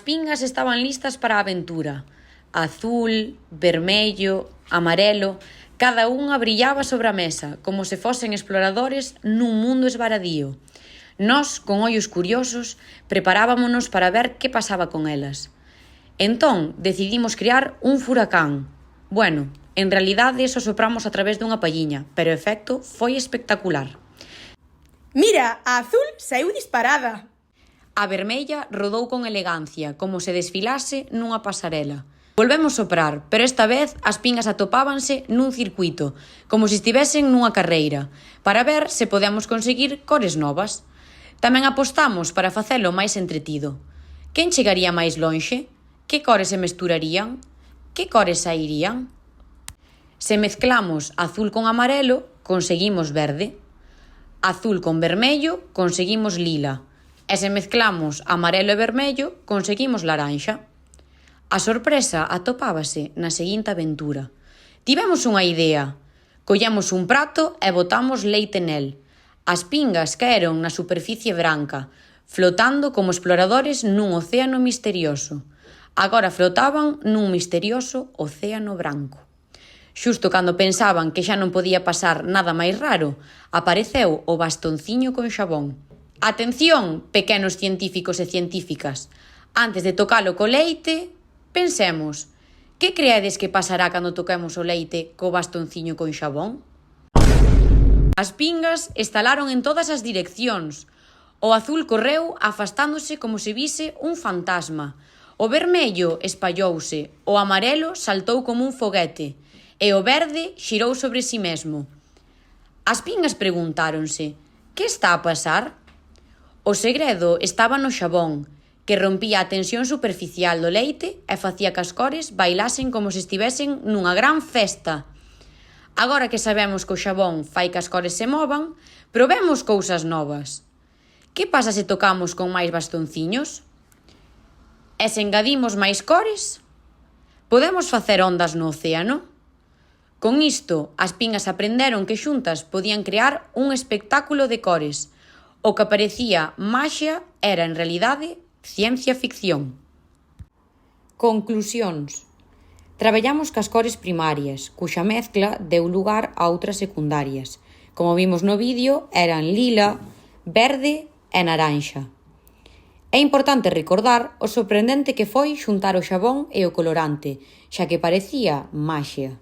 pingas estaban listas para a aventura. Azul, vermello, amarelo, cada unha brillaba sobre a mesa, como se fosen exploradores nun mundo esvaradío. Nós, con ollos curiosos, preparábamonos para ver que pasaba con elas. Entón, decidimos crear un furacán. Bueno, en realidade eso sopramos a través dunha palliña, pero o efecto foi espectacular. Mira, a azul saíu disparada. A vermella rodou con elegancia, como se desfilase nunha pasarela. Volvemos soprar, pero esta vez as pingas atopábanse nun circuito, como se estivesen nunha carreira, para ver se podemos conseguir cores novas. Tamén apostamos para facelo máis entretido. Quen chegaría máis lonxe? Que cores se mesturarían? Que cores sairían? Se mezclamos azul con amarelo, conseguimos verde. Azul con vermello, conseguimos lila. E se mezclamos amarelo e vermello, conseguimos laranxa. A sorpresa atopábase na seguinte aventura. Tivemos unha idea. Collemos un prato e botamos leite nel. As pingas caeron na superficie branca, flotando como exploradores nun océano misterioso. Agora flotaban nun misterioso océano branco. Xusto cando pensaban que xa non podía pasar nada máis raro, apareceu o bastonciño con xabón. Atención, pequenos científicos e científicas. Antes de tocalo co leite, pensemos, que creedes que pasará cando toquemos o leite co bastonciño con xabón? As pingas estalaron en todas as direccións. O azul correu afastándose como se vise un fantasma. O vermello espallouse, o amarelo saltou como un foguete e o verde xirou sobre si mesmo. As pingas preguntáronse, que está a pasar? O segredo estaba no xabón, que rompía a tensión superficial do leite e facía que as cores bailasen como se estivesen nunha gran festa. Agora que sabemos que o xabón fai que as cores se movan, probemos cousas novas. Que pasa se tocamos con máis bastonciños? E se engadimos máis cores? Podemos facer ondas no océano? Con isto, as pingas aprenderon que xuntas podían crear un espectáculo de cores. O que parecía maxia era, en realidade, ciencia ficción. Conclusións. Traballamos cas cores primarias, cuxa mezcla deu lugar a outras secundarias. Como vimos no vídeo, eran lila, verde e naranxa. É importante recordar o sorprendente que foi xuntar o xabón e o colorante, xa que parecía maxia.